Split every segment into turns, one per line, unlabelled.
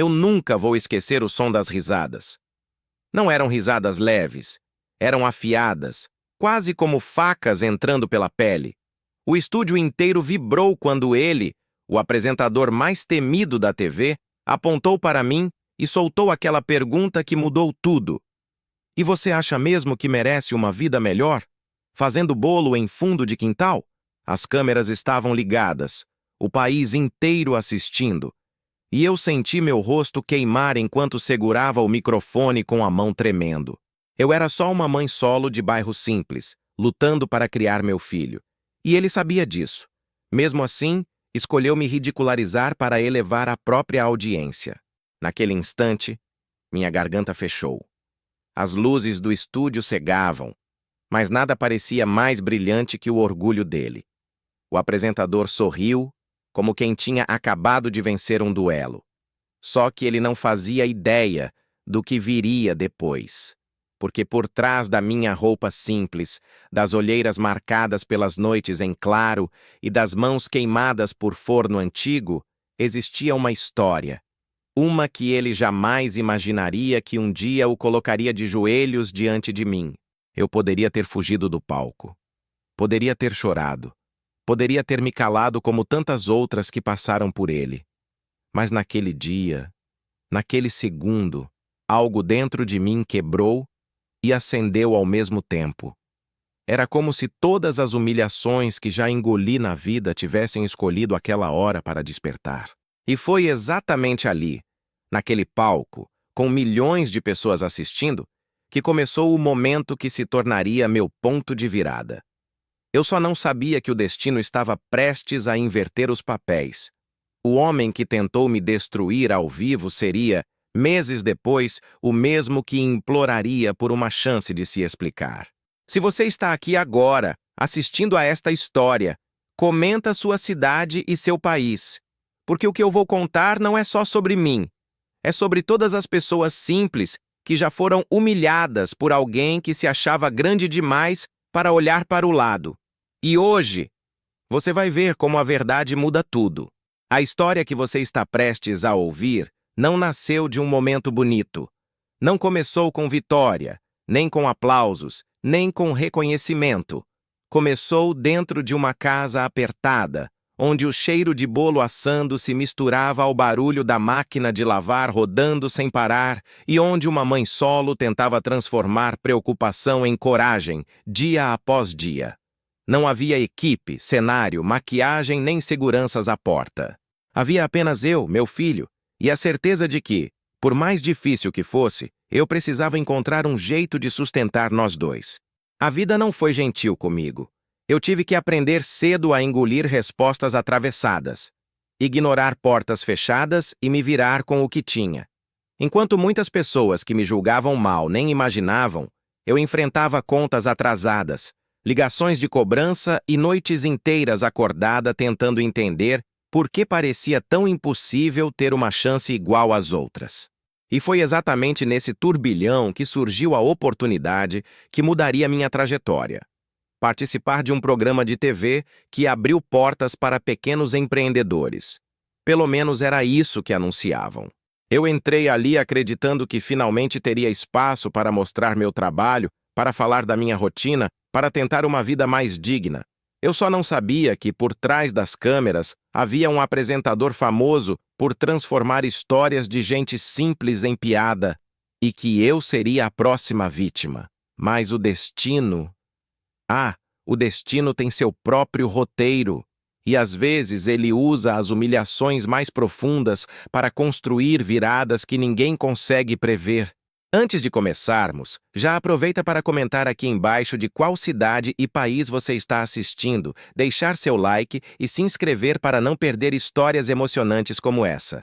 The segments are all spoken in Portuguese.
Eu nunca vou esquecer o som das risadas. Não eram risadas leves, eram afiadas, quase como facas entrando pela pele. O estúdio inteiro vibrou quando ele, o apresentador mais temido da TV, apontou para mim e soltou aquela pergunta que mudou tudo. E você acha mesmo que merece uma vida melhor? Fazendo bolo em fundo de quintal? As câmeras estavam ligadas, o país inteiro assistindo. E eu senti meu rosto queimar enquanto segurava o microfone com a mão tremendo. Eu era só uma mãe solo de bairro simples, lutando para criar meu filho. E ele sabia disso. Mesmo assim, escolheu me ridicularizar para elevar a própria audiência. Naquele instante, minha garganta fechou. As luzes do estúdio cegavam, mas nada parecia mais brilhante que o orgulho dele. O apresentador sorriu, como quem tinha acabado de vencer um duelo. Só que ele não fazia ideia do que viria depois. Porque por trás da minha roupa simples, das olheiras marcadas pelas noites em claro e das mãos queimadas por forno antigo, existia uma história. Uma que ele jamais imaginaria que um dia o colocaria de joelhos diante de mim. Eu poderia ter fugido do palco. Poderia ter chorado. Poderia ter me calado como tantas outras que passaram por ele. Mas naquele dia, naquele segundo, algo dentro de mim quebrou e acendeu ao mesmo tempo. Era como se todas as humilhações que já engoli na vida tivessem escolhido aquela hora para despertar. E foi exatamente ali, naquele palco, com milhões de pessoas assistindo, que começou o momento que se tornaria meu ponto de virada. Eu só não sabia que o destino estava prestes a inverter os papéis. O homem que tentou me destruir ao vivo seria, meses depois, o mesmo que imploraria por uma chance de se explicar. Se você está aqui agora, assistindo a esta história, comenta sua cidade e seu país, porque o que eu vou contar não é só sobre mim, é sobre todas as pessoas simples que já foram humilhadas por alguém que se achava grande demais para olhar para o lado. E hoje, você vai ver como a verdade muda tudo. A história que você está prestes a ouvir não nasceu de um momento bonito. Não começou com vitória, nem com aplausos, nem com reconhecimento. Começou dentro de uma casa apertada, onde o cheiro de bolo assando se misturava ao barulho da máquina de lavar rodando sem parar e onde uma mãe solo tentava transformar preocupação em coragem, dia após dia. Não havia equipe, cenário, maquiagem nem seguranças à porta. Havia apenas eu, meu filho, e a certeza de que, por mais difícil que fosse, eu precisava encontrar um jeito de sustentar nós dois. A vida não foi gentil comigo. Eu tive que aprender cedo a engolir respostas atravessadas, ignorar portas fechadas e me virar com o que tinha. Enquanto muitas pessoas que me julgavam mal nem imaginavam, eu enfrentava contas atrasadas, ligações de cobrança e noites inteiras acordada tentando entender por que parecia tão impossível ter uma chance igual às outras. E foi exatamente nesse turbilhão que surgiu a oportunidade que mudaria minha trajetória. Participar de um programa de TV que abriu portas para pequenos empreendedores. Pelo menos era isso que anunciavam. Eu entrei ali acreditando que finalmente teria espaço para mostrar meu trabalho, para falar da minha rotina, para tentar uma vida mais digna. Eu só não sabia que, por trás das câmeras, havia um apresentador famoso por transformar histórias de gente simples em piada e que eu seria a próxima vítima. Mas o destino... o destino tem seu próprio roteiro e, às vezes, ele usa as humilhações mais profundas para construir viradas que ninguém consegue prever. Antes de começarmos, já aproveita para comentar aqui embaixo de qual cidade e país você está assistindo, deixar seu like e se inscrever para não perder histórias emocionantes como essa.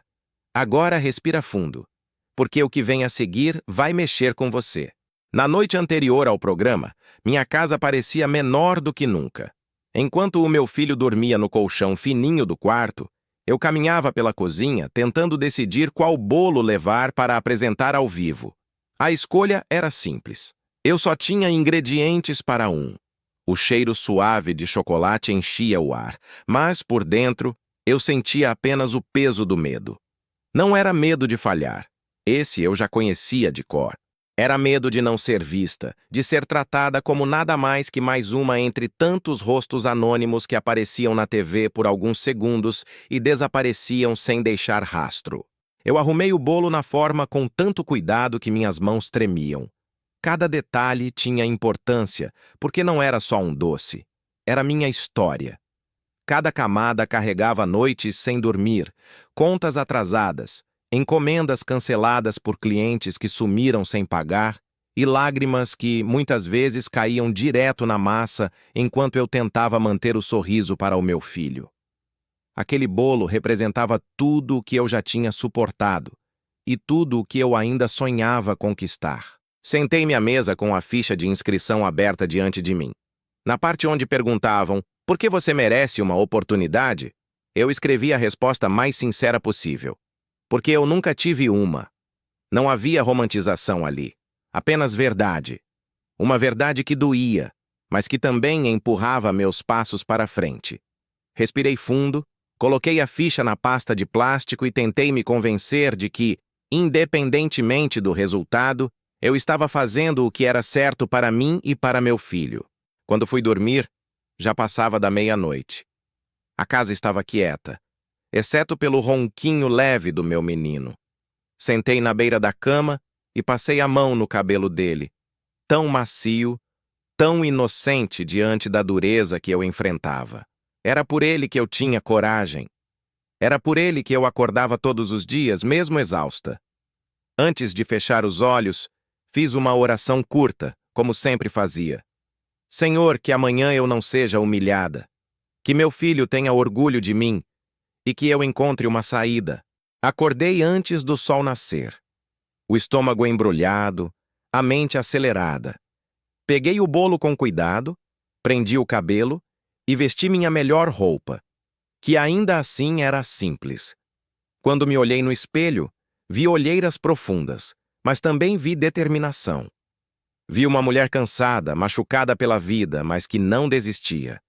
Agora respira fundo, porque o que vem a seguir vai mexer com você. Na noite anterior ao programa, minha casa parecia menor do que nunca. Enquanto o meu filho dormia no colchão fininho do quarto, eu caminhava pela cozinha tentando decidir qual bolo levar para apresentar ao vivo. A escolha era simples. Eu só tinha ingredientes para um. O cheiro suave de chocolate enchia o ar, mas, por dentro, eu sentia apenas o peso do medo. Não era medo de falhar. Esse eu já conhecia de cor. Era medo de não ser vista, de ser tratada como nada mais que mais uma entre tantos rostos anônimos que apareciam na TV por alguns segundos e desapareciam sem deixar rastro. Eu arrumei o bolo na forma com tanto cuidado que minhas mãos tremiam. Cada detalhe tinha importância, porque não era só um doce. Era minha história. Cada camada carregava noites sem dormir, contas atrasadas, encomendas canceladas por clientes que sumiram sem pagar e lágrimas que, muitas vezes, caíam direto na massa enquanto eu tentava manter o sorriso para o meu filho. Aquele bolo representava tudo o que eu já tinha suportado e tudo o que eu ainda sonhava conquistar. Sentei-me à mesa com a ficha de inscrição aberta diante de mim. Na parte onde perguntavam por que você merece uma oportunidade, eu escrevi a resposta mais sincera possível. Porque eu nunca tive uma. Não havia romantização ali. Apenas verdade. Uma verdade que doía, mas que também empurrava meus passos para frente. Respirei fundo, coloquei a ficha na pasta de plástico e tentei me convencer de que, independentemente do resultado, eu estava fazendo o que era certo para mim e para meu filho. Quando fui dormir, já passava da meia-noite. A casa estava quieta, exceto pelo ronquinho leve do meu menino. Sentei na beira da cama e passei a mão no cabelo dele, tão macio, tão inocente diante da dureza que eu enfrentava. Era por ele que eu tinha coragem. Era por ele que eu acordava todos os dias, mesmo exausta. Antes de fechar os olhos, fiz uma oração curta, como sempre fazia. Senhor, que amanhã eu não seja humilhada. Que meu filho tenha orgulho de mim e que eu encontre uma saída. Acordei antes do sol nascer. O estômago embrulhado, a mente acelerada. Peguei o bolo com cuidado, prendi o cabelo e vesti minha melhor roupa, que ainda assim era simples. Quando me olhei no espelho, vi olheiras profundas, mas também vi determinação. Vi uma mulher cansada, machucada pela vida, mas que não desistia.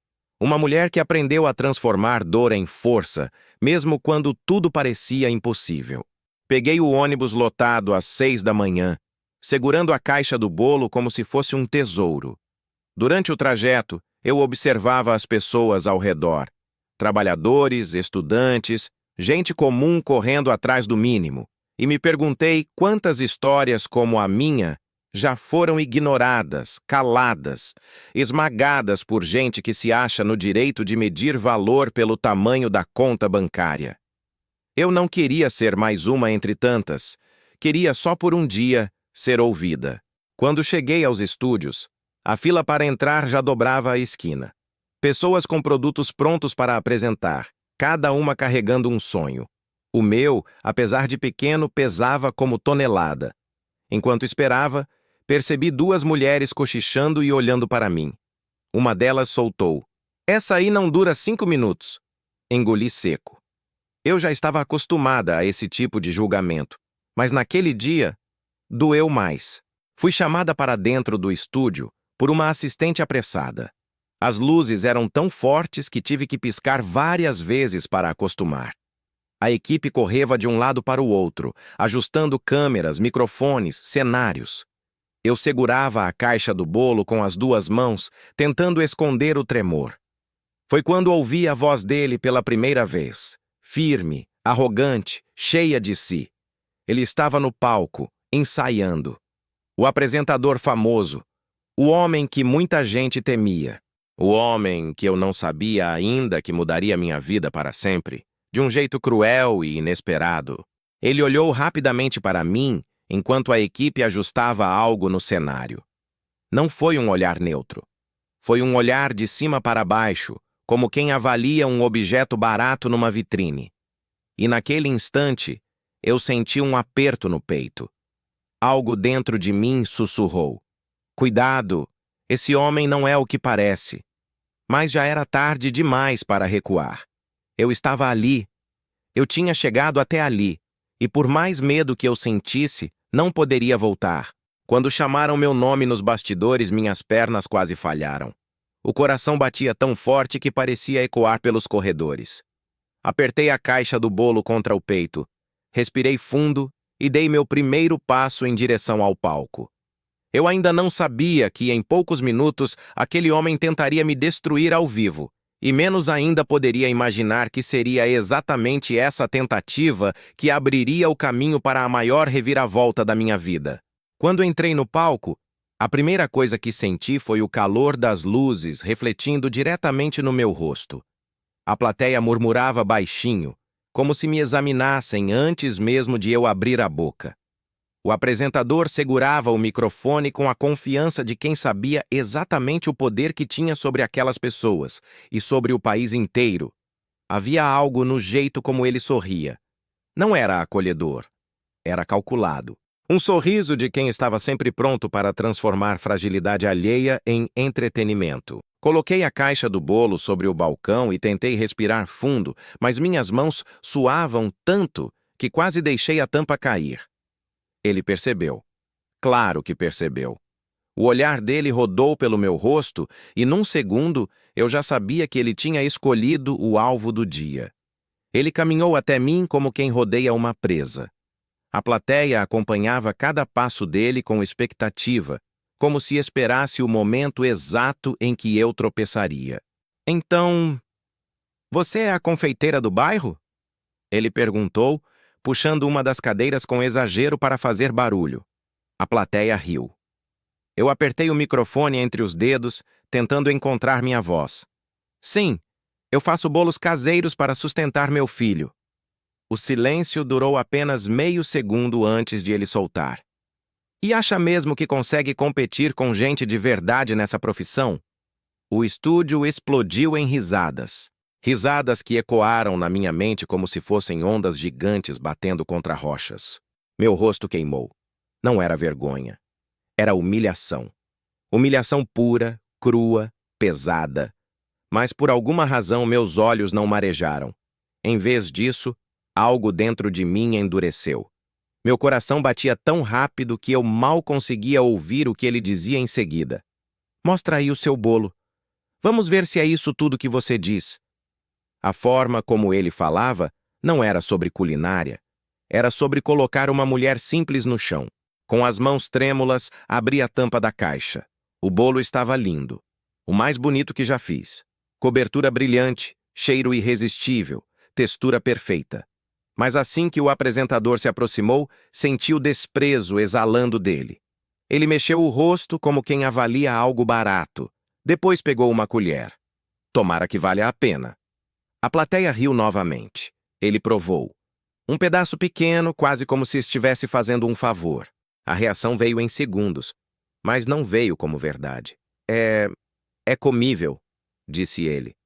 Uma mulher que aprendeu a transformar dor em força, mesmo quando tudo parecia impossível. Peguei o ônibus lotado às 6 da manhã, segurando a caixa do bolo como se fosse um tesouro. Durante o trajeto, eu observava as pessoas ao redor. Trabalhadores, estudantes, gente comum correndo atrás do mínimo. E me perguntei quantas histórias como a minha já foram ignoradas, caladas, esmagadas por gente que se acha no direito de medir valor pelo tamanho da conta bancária. Eu não queria ser mais uma entre tantas. Queria só por um dia ser ouvida. Quando cheguei aos estúdios, a fila para entrar já dobrava a esquina. Pessoas com produtos prontos para apresentar, cada uma carregando um sonho. O meu, apesar de pequeno, pesava como tonelada. Enquanto esperava, percebi duas mulheres cochichando e olhando para mim. Uma delas soltou. Essa aí não dura 5 minutos. Engoli seco. Eu já estava acostumada a esse tipo de julgamento, mas naquele dia, doeu mais. Fui chamada para dentro do estúdio por uma assistente apressada. As luzes eram tão fortes que tive que piscar várias vezes para acostumar. A equipe correva de um lado para o outro, ajustando câmeras, microfones, cenários. Eu segurava a caixa do bolo com as duas mãos, tentando esconder o tremor. Foi quando ouvi a voz dele pela primeira vez, firme, arrogante, cheia de si. Ele estava no palco, ensaiando. O apresentador famoso, o homem que muita gente temia, o homem que eu não sabia ainda que mudaria minha vida para sempre, de um jeito cruel e inesperado. Ele olhou rapidamente para mim enquanto a equipe ajustava algo no cenário. Não foi um olhar neutro. Foi um olhar de cima para baixo, como quem avalia um objeto barato numa vitrine. E naquele instante, eu senti um aperto no peito. Algo dentro de mim sussurrou. Cuidado, esse homem não é o que parece. Mas já era tarde demais para recuar. Eu estava ali. Eu tinha chegado até ali. E por mais medo que eu sentisse, não poderia voltar. Quando chamaram meu nome nos bastidores, minhas pernas quase falharam. O coração batia tão forte que parecia ecoar pelos corredores. Apertei a caixa do bolo contra o peito. Respirei fundo e dei meu primeiro passo em direção ao palco. Eu ainda não sabia que, em poucos minutos, aquele homem tentaria me destruir ao vivo, e menos ainda poderia imaginar que seria exatamente essa tentativa que abriria o caminho para a maior reviravolta da minha vida. Quando entrei no palco, a primeira coisa que senti foi o calor das luzes refletindo diretamente no meu rosto. A plateia murmurava baixinho, como se me examinassem antes mesmo de eu abrir a boca. O apresentador segurava o microfone com a confiança de quem sabia exatamente o poder que tinha sobre aquelas pessoas e sobre o país inteiro. Havia algo no jeito como ele sorria. Não era acolhedor, era calculado. Um sorriso de quem estava sempre pronto para transformar fragilidade alheia em entretenimento. Coloquei a caixa do bolo sobre o balcão e tentei respirar fundo, mas minhas mãos suavam tanto que quase deixei a tampa cair. Ele percebeu. Claro que percebeu. O olhar dele rodou pelo meu rosto e, num segundo, eu já sabia que ele tinha escolhido o alvo do dia. Ele caminhou até mim como quem rodeia uma presa. A plateia acompanhava cada passo dele com expectativa, como se esperasse o momento exato em que eu tropeçaria. Então, você é a confeiteira do bairro? Ele perguntou, puxando uma das cadeiras com exagero para fazer barulho. A plateia riu. Eu apertei o microfone entre os dedos, tentando encontrar minha voz. Sim, eu faço bolos caseiros para sustentar meu filho. O silêncio durou apenas meio segundo antes de ele soltar. E acha mesmo que consegue competir com gente de verdade nessa profissão? O estúdio explodiu em risadas. Risadas que ecoaram na minha mente como se fossem ondas gigantes batendo contra rochas. Meu rosto queimou. Não era vergonha. Era humilhação. Humilhação pura, crua, pesada. Mas por alguma razão meus olhos não marejaram. Em vez disso, algo dentro de mim endureceu. Meu coração batia tão rápido que eu mal conseguia ouvir o que ele dizia em seguida. Mostra aí o seu bolo. Vamos ver se é isso tudo que você diz. A forma como ele falava não era sobre culinária. Era sobre colocar uma mulher simples no chão. Com as mãos trêmulas, abri a tampa da caixa. O bolo estava lindo. O mais bonito que já fiz. Cobertura brilhante, cheiro irresistível, textura perfeita. Mas assim que o apresentador se aproximou, senti o desprezo exalando dele. Ele mexeu o rosto como quem avalia algo barato. Depois pegou uma colher. Tomara que valha a pena. A plateia riu novamente. Ele provou. Um pedaço pequeno, quase como se estivesse fazendo um favor. A reação veio em segundos, mas não veio como verdade. É comível, disse ele.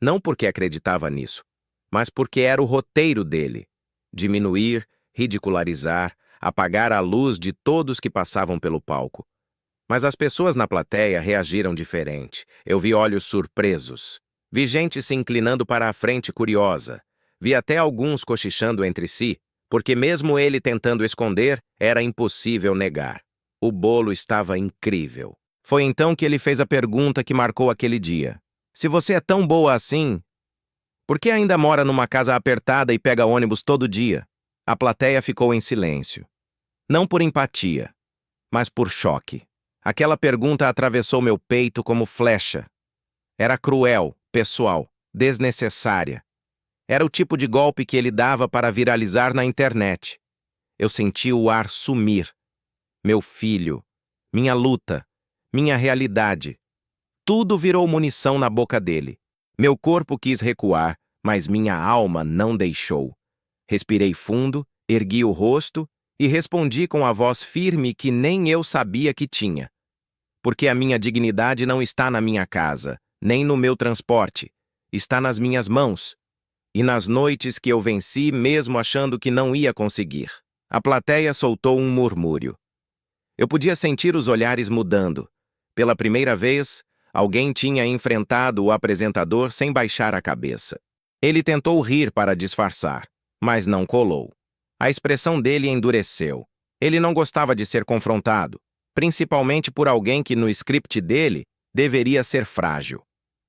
Não porque acreditava nisso, mas porque era o roteiro dele. Diminuir, ridicularizar, apagar a luz de todos que passavam pelo palco. Mas as pessoas na plateia reagiram diferente. Eu vi olhos surpresos. Vi gente se inclinando para a frente curiosa. Vi até alguns cochichando entre si, porque mesmo ele tentando esconder, era impossível negar. O bolo estava incrível. Foi então que ele fez a pergunta que marcou aquele dia. Se você é tão boa assim, por que ainda mora numa casa apertada e pega ônibus todo dia? A plateia ficou em silêncio. Não por empatia, mas por choque. Aquela pergunta atravessou meu peito como flecha. Era cruel, pessoal, desnecessária. Era o tipo de golpe que ele dava para viralizar na internet. Eu senti o ar sumir. Meu filho, minha luta, minha realidade. Tudo virou munição na boca dele. Meu corpo quis recuar, mas minha alma não deixou. Respirei fundo, ergui o rosto e respondi com a voz firme que nem eu sabia que tinha. Porque a minha dignidade não está na minha casa, nem no meu transporte. Está nas minhas mãos. E nas noites que eu venci, mesmo achando que não ia conseguir. A plateia soltou um murmúrio. Eu podia sentir os olhares mudando. Pela primeira vez, alguém tinha enfrentado o apresentador sem baixar a cabeça. Ele tentou rir para disfarçar, mas não colou. A expressão dele endureceu. Ele não gostava de ser confrontado, principalmente por alguém que no script dele deveria ser frágil.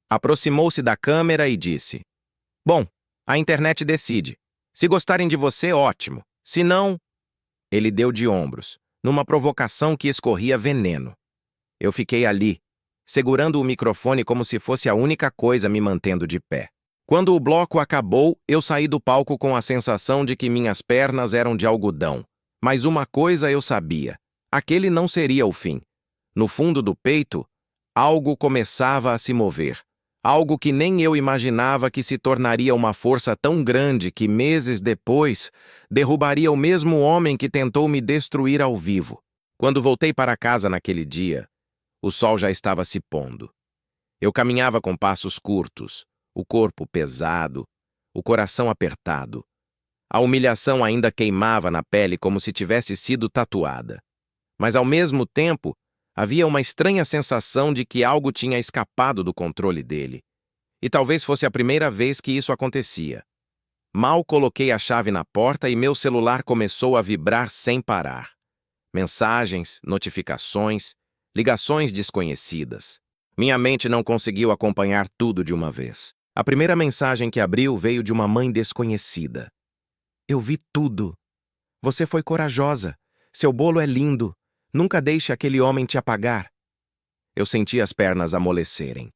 Aproximou-se da câmera e disse: Bom, a internet decide. Se gostarem de você, ótimo. Se não, ele deu de ombros, numa provocação que escorria veneno. Eu fiquei ali, segurando o microfone como se fosse a única coisa me mantendo de pé. Quando o bloco acabou, eu saí do palco com a sensação de que minhas pernas eram de algodão. Mas uma coisa eu sabia: aquele não seria o fim. No fundo do peito, algo começava a se mover. Algo que nem eu imaginava que se tornaria uma força tão grande que, meses depois, derrubaria o mesmo homem que tentou me destruir ao vivo. Quando voltei para casa naquele dia, o sol já estava se pondo. Eu caminhava com passos curtos, o corpo pesado, o coração apertado. A humilhação ainda queimava na pele como se tivesse sido tatuada. Mas, ao mesmo tempo, havia uma estranha sensação de que algo tinha escapado do controle dele. E talvez fosse a primeira vez que isso acontecia. Mal coloquei a chave na porta e meu celular começou a vibrar sem parar. Mensagens, notificações, ligações desconhecidas. Minha mente não conseguiu acompanhar tudo de uma vez. A primeira mensagem que abriu veio de uma mãe desconhecida. Eu vi tudo. Você foi corajosa. Seu bolo é lindo. Nunca deixe aquele homem te apagar. Eu senti as pernas amolecerem.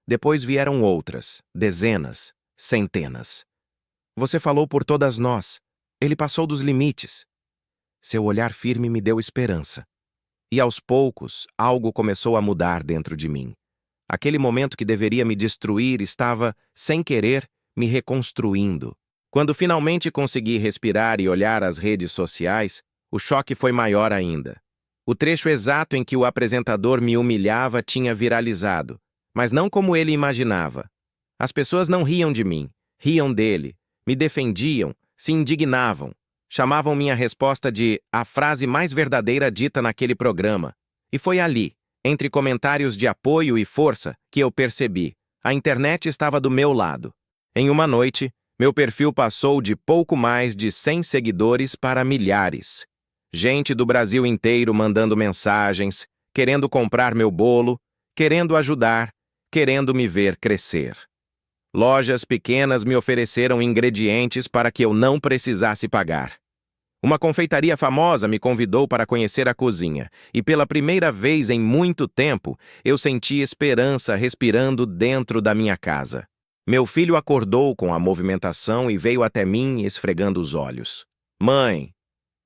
Depois vieram outras, dezenas, centenas. Você falou por todas nós. Ele passou dos limites. Seu olhar firme me deu esperança. E aos poucos, algo começou a mudar dentro de mim. Aquele momento que deveria me destruir estava, sem querer, me reconstruindo. Quando finalmente consegui respirar e olhar as redes sociais, o choque foi maior ainda. O trecho exato em que o apresentador me humilhava tinha viralizado, mas não como ele imaginava. As pessoas não riam de mim, riam dele, me defendiam, se indignavam. Chamavam minha resposta de a frase mais verdadeira dita naquele programa. E foi ali, entre comentários de apoio e força, que eu percebi. A internet estava do meu lado. Em uma noite, meu perfil passou de pouco mais de 100 seguidores para milhares. Gente do Brasil inteiro mandando mensagens, querendo comprar meu bolo, querendo ajudar, querendo me ver crescer. Lojas pequenas me ofereceram ingredientes para que eu não precisasse pagar. Uma confeitaria famosa me convidou para conhecer a cozinha, e pela primeira vez em muito tempo, eu senti esperança respirando dentro da minha casa. Meu filho acordou com a movimentação e veio até mim esfregando os olhos. Mãe,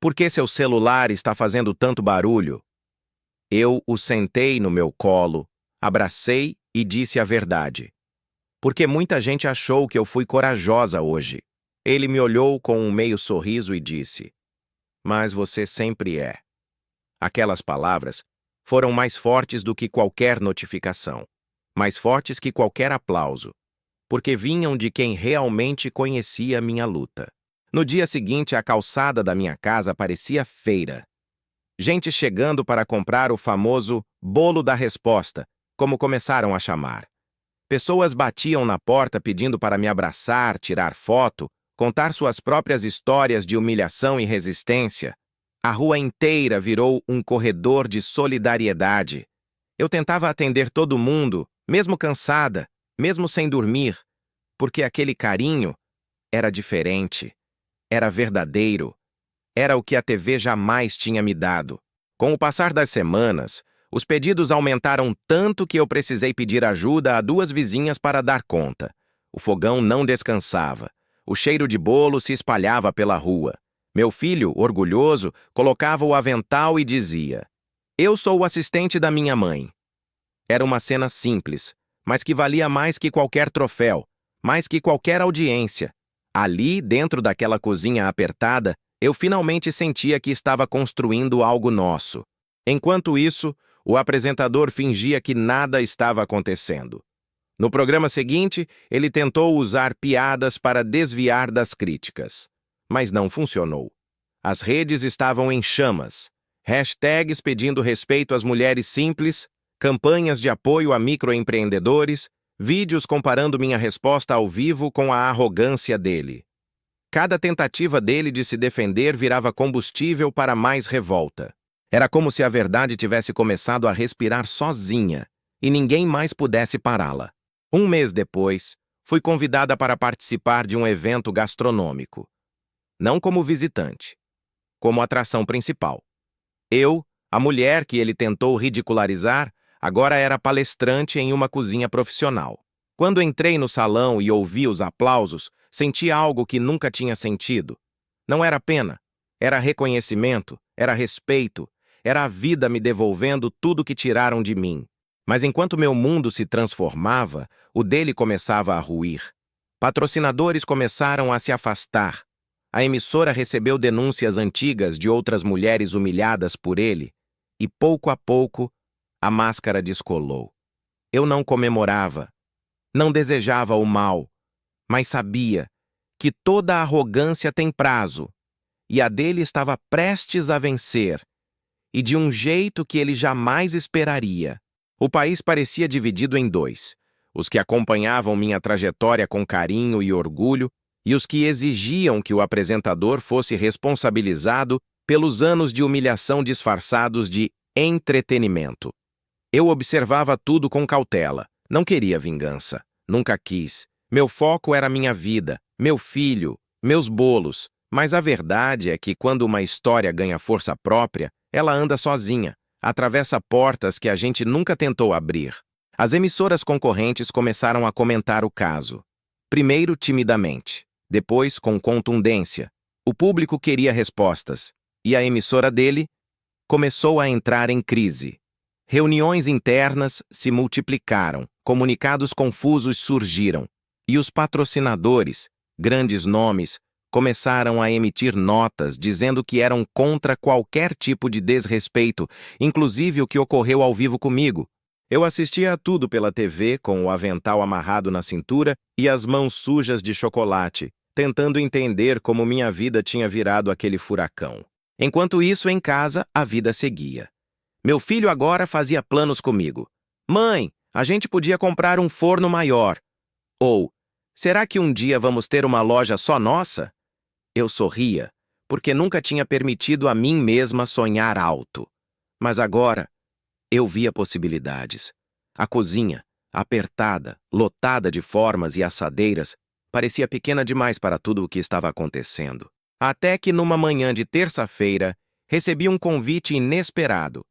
por que seu celular está fazendo tanto barulho? Eu o sentei no meu colo, abracei e disse a verdade. Porque muita gente achou que eu fui corajosa hoje. Ele me olhou com um meio sorriso e disse: mas você sempre é. Aquelas palavras foram mais fortes do que qualquer notificação, mais fortes que qualquer aplauso, porque vinham de quem realmente conhecia minha luta. No dia seguinte, a calçada da minha casa parecia feira. Gente chegando para comprar o famoso bolo da resposta, como começaram a chamar. Pessoas batiam na porta pedindo para me abraçar, tirar foto, contar suas próprias histórias de humilhação e resistência. A rua inteira virou um corredor de solidariedade. Eu tentava atender todo mundo, mesmo cansada, mesmo sem dormir, porque aquele carinho era diferente, era verdadeiro, era o que a TV jamais tinha me dado. Com o passar das semanas, os pedidos aumentaram tanto que eu precisei pedir ajuda a 2 vizinhas para dar conta. O fogão não descansava. O cheiro de bolo se espalhava pela rua. Meu filho, orgulhoso, colocava o avental e dizia: eu sou o assistente da minha mãe. Era uma cena simples, mas que valia mais que qualquer troféu, mais que qualquer audiência. Ali, dentro daquela cozinha apertada, eu finalmente sentia que estava construindo algo nosso. Enquanto isso, o apresentador fingia que nada estava acontecendo. No programa seguinte, ele tentou usar piadas para desviar das críticas. Mas não funcionou. As redes estavam em chamas. Hashtags pedindo respeito às mulheres simples, campanhas de apoio a microempreendedores, vídeos comparando minha resposta ao vivo com a arrogância dele. Cada tentativa dele de se defender virava combustível para mais revolta. Era como se a verdade tivesse começado a respirar sozinha e ninguém mais pudesse pará-la. Um mês depois, fui convidada para participar de um evento gastronômico. Não como visitante, como atração principal. Eu, a mulher que ele tentou ridicularizar, agora era palestrante em uma cozinha profissional. Quando entrei no salão e ouvi os aplausos, senti algo que nunca tinha sentido. Não era pena, era reconhecimento, era respeito, era a vida me devolvendo tudo que tiraram de mim. Mas enquanto meu mundo se transformava, o dele começava a ruir. Patrocinadores começaram a se afastar. A emissora recebeu denúncias antigas de outras mulheres humilhadas por ele, e pouco a pouco, a máscara descolou. Eu não comemorava, não desejava o mal, mas sabia que toda arrogância tem prazo, e a dele estava prestes a vencer, e de um jeito que ele jamais esperaria. O país parecia dividido em dois: os que acompanhavam minha trajetória com carinho e orgulho, e os que exigiam que o apresentador fosse responsabilizado pelos anos de humilhação disfarçados de entretenimento. Eu observava tudo com cautela. Não queria vingança. Nunca quis. Meu foco era minha vida, meu filho, meus bolos. Mas a verdade é que quando uma história ganha força própria, ela anda sozinha, atravessa portas que a gente nunca tentou abrir. As emissoras concorrentes começaram a comentar o caso. Primeiro timidamente, depois com contundência. O público queria respostas, e a emissora dele começou a entrar em crise. Reuniões internas se multiplicaram, comunicados confusos surgiram, e os patrocinadores, grandes nomes, começaram a emitir notas dizendo que eram contra qualquer tipo de desrespeito, inclusive o que ocorreu ao vivo comigo. Eu assistia a tudo pela TV com o avental amarrado na cintura e as mãos sujas de chocolate, tentando entender como minha vida tinha virado aquele furacão. Enquanto isso, em casa, a vida seguia. Meu filho agora fazia planos comigo. Mãe, a gente podia comprar um forno maior. Ou, será que um dia vamos ter uma loja só nossa? Eu sorria, porque nunca tinha permitido a mim mesma sonhar alto. Mas agora, eu via possibilidades. A cozinha, apertada, lotada de formas e assadeiras, parecia pequena demais para tudo o que estava acontecendo. Até que numa manhã de terça-feira, recebi um convite inesperado.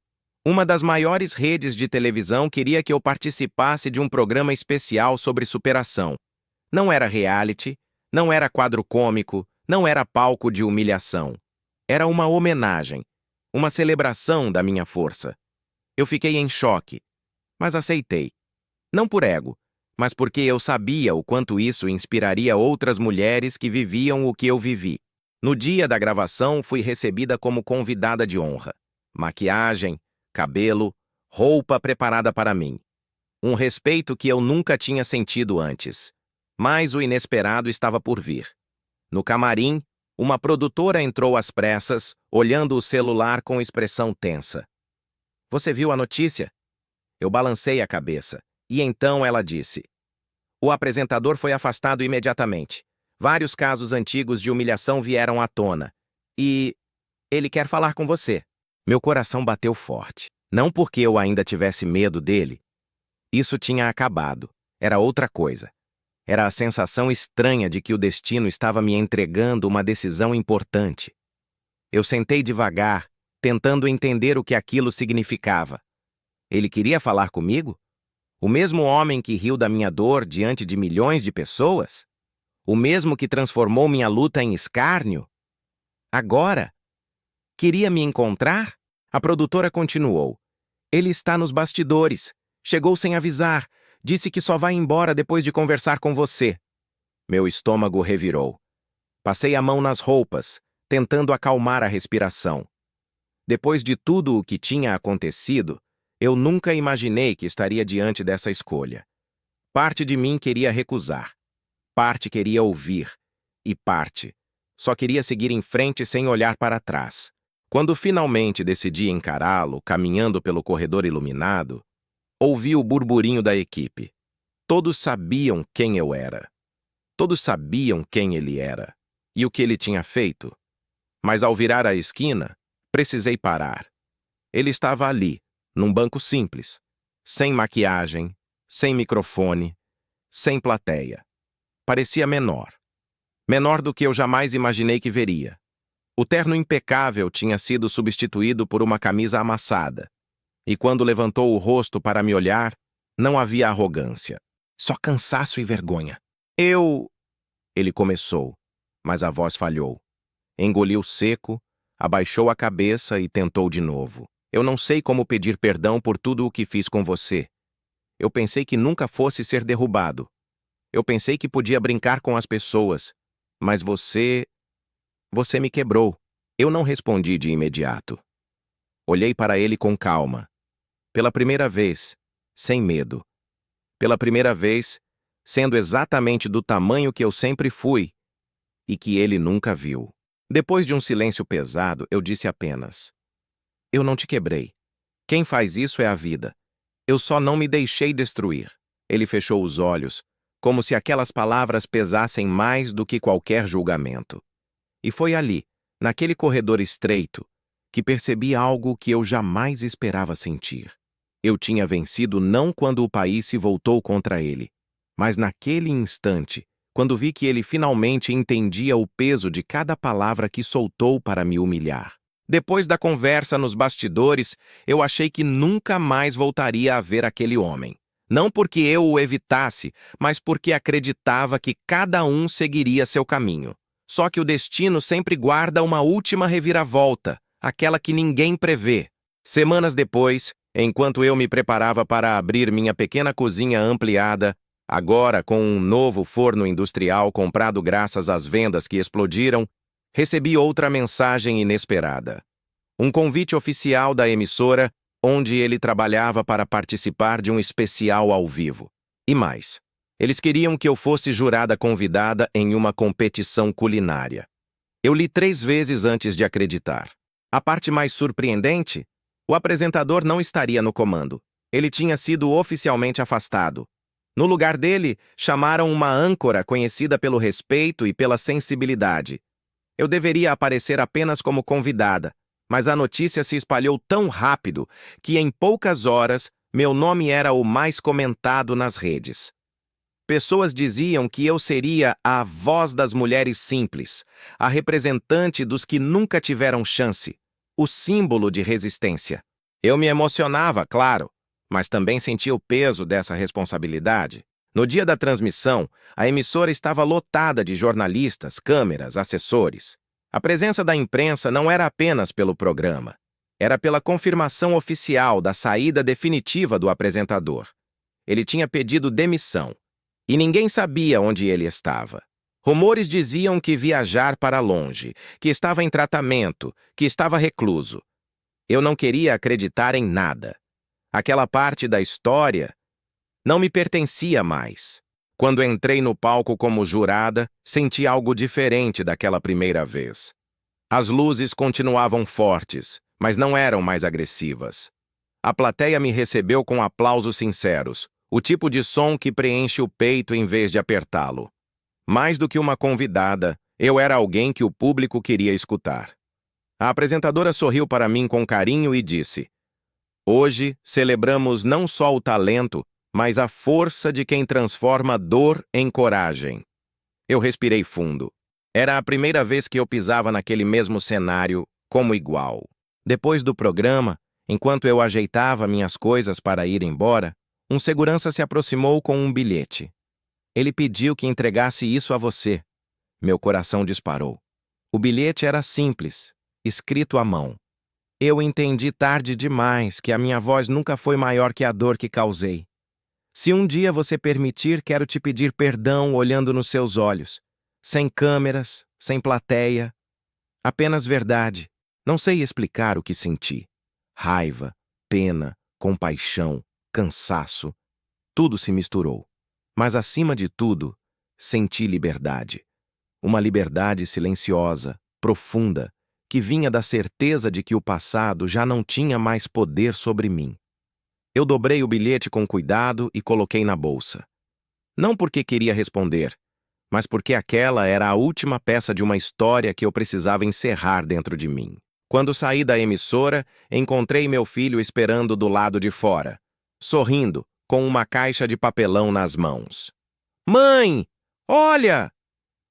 Uma das maiores redes de televisão queria que eu participasse de um programa especial sobre superação. Não era reality, não era quadro cômico, não era palco de humilhação. Era uma homenagem, uma celebração da minha força. Eu fiquei em choque, mas aceitei. Não por ego, mas porque eu sabia o quanto isso inspiraria outras mulheres que viviam o que eu vivi. No dia da gravação, fui recebida como convidada de honra. Maquiagem, cabelo, roupa preparada para mim. Um respeito que eu nunca tinha sentido antes. Mas o inesperado estava por vir. No camarim, uma produtora entrou às pressas, olhando o celular com expressão tensa. Você viu a notícia? Eu balancei a cabeça, e então ela disse: o apresentador foi afastado imediatamente. Vários casos antigos de humilhação vieram à tona. E ele quer falar com você. Meu coração bateu forte. Não porque eu ainda tivesse medo dele. Isso tinha acabado. Era outra coisa. Era a sensação estranha de que o destino estava me entregando uma decisão importante. Eu sentei devagar, tentando entender o que aquilo significava. Ele queria falar comigo? O mesmo homem que riu da minha dor diante de milhões de pessoas? O mesmo que transformou minha luta em escárnio? Agora? Queria me encontrar? A produtora continuou. Ele está nos bastidores. Chegou sem avisar. Disse que só vai embora depois de conversar com você. Meu estômago revirou. Passei a mão nas roupas, tentando acalmar a respiração. Depois de tudo o que tinha acontecido, eu nunca imaginei que estaria diante dessa escolha. Parte de mim queria recusar. Parte queria ouvir. E parte só queria seguir em frente sem olhar para trás. Quando finalmente decidi encará-lo, caminhando pelo corredor iluminado, ouvi o burburinho da equipe. Todos sabiam quem eu era. Todos sabiam quem ele era e o que ele tinha feito. Mas ao virar a esquina, precisei parar. Ele estava ali, num banco simples, sem maquiagem, sem microfone, sem plateia. Parecia menor. Menor do que eu jamais imaginei que veria. O terno impecável tinha sido substituído por uma camisa amassada. E quando levantou o rosto para me olhar, não havia arrogância. Só cansaço e vergonha. Ele começou, mas a voz falhou. Engoliu seco, abaixou a cabeça e tentou de novo. Eu não sei como pedir perdão por tudo o que fiz com você. Eu pensei que nunca fosse ser derrubado. Eu pensei que podia brincar com as pessoas. Mas você me quebrou. Eu não respondi de imediato. Olhei para ele com calma. Pela primeira vez, sem medo. Pela primeira vez, sendo exatamente do tamanho que eu sempre fui e que ele nunca viu. Depois de um silêncio pesado, eu disse apenas: eu não te quebrei. Quem faz isso é a vida. Eu só não me deixei destruir. Ele fechou os olhos, como se aquelas palavras pesassem mais do que qualquer julgamento. E foi ali, naquele corredor estreito, que percebi algo que eu jamais esperava sentir. Eu tinha vencido não quando o país se voltou contra ele, mas naquele instante, quando vi que ele finalmente entendia o peso de cada palavra que soltou para me humilhar. Depois da conversa nos bastidores, eu achei que nunca mais voltaria a ver aquele homem. Não porque eu o evitasse, mas porque acreditava que cada um seguiria seu caminho. Só que o destino sempre guarda uma última reviravolta, aquela que ninguém prevê. Semanas depois, enquanto eu me preparava para abrir minha pequena cozinha ampliada, agora com um novo forno industrial comprado graças às vendas que explodiram, recebi outra mensagem inesperada. Um convite oficial da emissora, onde ele trabalhava para participar de um especial ao vivo. E mais, eles queriam que eu fosse jurada convidada em uma competição culinária. Eu li 3 vezes antes de acreditar. A parte mais surpreendente? O apresentador não estaria no comando. Ele tinha sido oficialmente afastado. No lugar dele, chamaram uma âncora conhecida pelo respeito e pela sensibilidade. Eu deveria aparecer apenas como convidada, mas a notícia se espalhou tão rápido que em poucas horas meu nome era o mais comentado nas redes. Pessoas diziam que eu seria a voz das mulheres simples, a representante dos que nunca tiveram chance, o símbolo de resistência. Eu me emocionava, claro, mas também sentia o peso dessa responsabilidade. No dia da transmissão, a emissora estava lotada de jornalistas, câmeras, assessores. A presença da imprensa não era apenas pelo programa. Era pela confirmação oficial da saída definitiva do apresentador. Ele tinha pedido demissão. E ninguém sabia onde ele estava. Rumores diziam que viajar para longe, que estava em tratamento, que estava recluso. Eu não queria acreditar em nada. Aquela parte da história não me pertencia mais. Quando entrei no palco como jurada, senti algo diferente daquela primeira vez. As luzes continuavam fortes, mas não eram mais agressivas. A plateia me recebeu com aplausos sinceros, o tipo de som que preenche o peito em vez de apertá-lo. Mais do que uma convidada, eu era alguém que o público queria escutar. A apresentadora sorriu para mim com carinho e disse: hoje celebramos não só o talento, mas a força de quem transforma dor em coragem. Eu respirei fundo. Era a primeira vez que eu pisava naquele mesmo cenário, como igual. Depois do programa, enquanto eu ajeitava minhas coisas para ir embora, um segurança se aproximou com um bilhete. Ele pediu que entregasse isso a você. Meu coração disparou. O bilhete era simples, escrito à mão. Eu entendi tarde demais que a minha voz nunca foi maior que a dor que causei. Se um dia você permitir, quero te pedir perdão olhando nos seus olhos. Sem câmeras, sem plateia. Apenas verdade. Não sei explicar o que senti. Raiva, pena, compaixão, cansaço. Tudo se misturou. Mas, acima de tudo, senti liberdade. Uma liberdade silenciosa, profunda, que vinha da certeza de que o passado já não tinha mais poder sobre mim. Eu dobrei o bilhete com cuidado e coloquei na bolsa. Não porque queria responder, mas porque aquela era a última peça de uma história que eu precisava encerrar dentro de mim. Quando saí da emissora, encontrei meu filho esperando do lado de fora, sorrindo, com uma caixa de papelão nas mãos. Mãe, olha!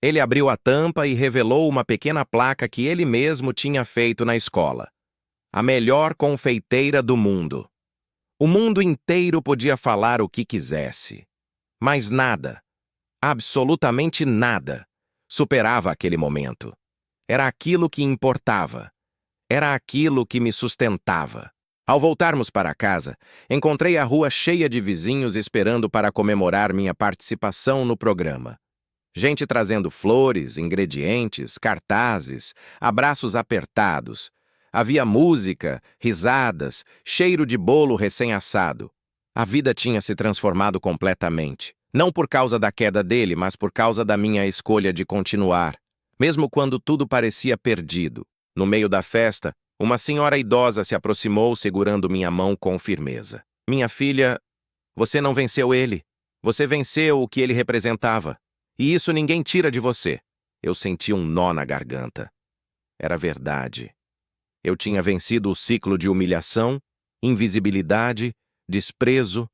Ele abriu a tampa e revelou uma pequena placa que ele mesmo tinha feito na escola. A melhor confeiteira do mundo. O mundo inteiro podia falar o que quisesse. Mas nada, absolutamente nada, superava aquele momento. Era aquilo que importava. Era aquilo que me sustentava. Ao voltarmos para casa, encontrei a rua cheia de vizinhos esperando para comemorar minha participação no programa. Gente trazendo flores, ingredientes, cartazes, abraços apertados. Havia música, risadas, cheiro de bolo recém-assado. A vida tinha se transformado completamente. Não por causa da queda dele, mas por causa da minha escolha de continuar. Mesmo quando tudo parecia perdido. No meio da festa, uma senhora idosa se aproximou segurando minha mão com firmeza. Minha filha, você não venceu ele. Você venceu o que ele representava. E isso ninguém tira de você. Eu senti um nó na garganta. Era verdade. Eu tinha vencido o ciclo de humilhação, invisibilidade, desprezo.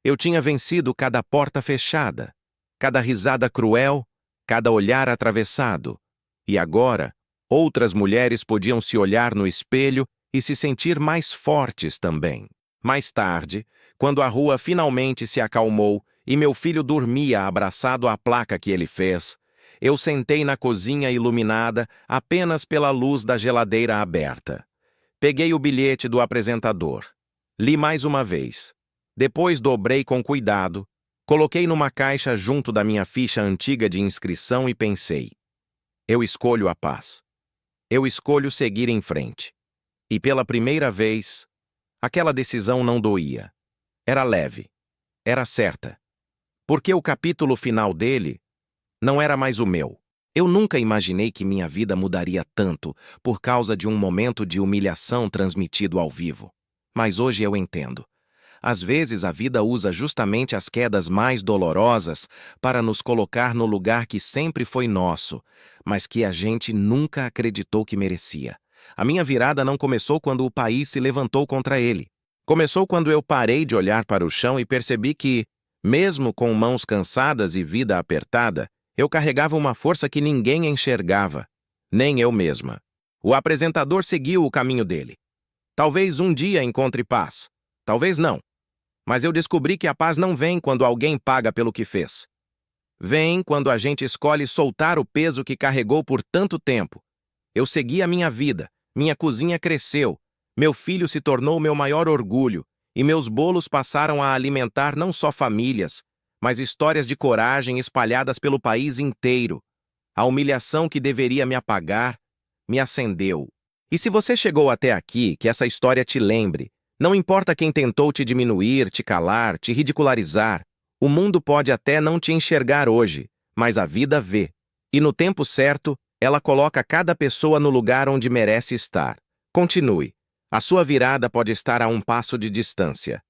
Eu tinha vencido cada porta fechada, cada risada cruel, cada olhar atravessado. E agora, outras mulheres podiam se olhar no espelho e se sentir mais fortes também. Mais tarde, quando a rua finalmente se acalmou e meu filho dormia abraçado à placa que ele fez, eu sentei na cozinha iluminada apenas pela luz da geladeira aberta. Peguei o bilhete do apresentador. Li mais uma vez. Depois dobrei com cuidado, coloquei numa caixa junto da minha ficha antiga de inscrição e pensei: eu escolho a paz. Eu escolho seguir em frente. E pela primeira vez, aquela decisão não doía. Era leve. Era certa. Porque o capítulo final dele não era mais o meu. Eu nunca imaginei que minha vida mudaria tanto por causa de um momento de humilhação transmitido ao vivo. Mas hoje eu entendo. Às vezes a vida usa justamente as quedas mais dolorosas para nos colocar no lugar que sempre foi nosso, mas que a gente nunca acreditou que merecia. A minha virada não começou quando o país se levantou contra ele. Começou quando eu parei de olhar para o chão e percebi que, mesmo com mãos cansadas e vida apertada, eu carregava uma força que ninguém enxergava, nem eu mesma. O apresentador seguiu o caminho dele. Talvez um dia encontre paz. Talvez não. Mas eu descobri que a paz não vem quando alguém paga pelo que fez. Vem quando a gente escolhe soltar o peso que carregou por tanto tempo. Eu segui a minha vida, minha cozinha cresceu, meu filho se tornou meu maior orgulho, e meus bolos passaram a alimentar não só famílias, mas histórias de coragem espalhadas pelo país inteiro. A humilhação que deveria me apagar, me acendeu. E se você chegou até aqui, que essa história te lembre, não importa quem tentou te diminuir, te calar, te ridicularizar, o mundo pode até não te enxergar hoje, mas a vida vê. E no tempo certo, ela coloca cada pessoa no lugar onde merece estar. Continue. A sua virada pode estar a um passo de distância.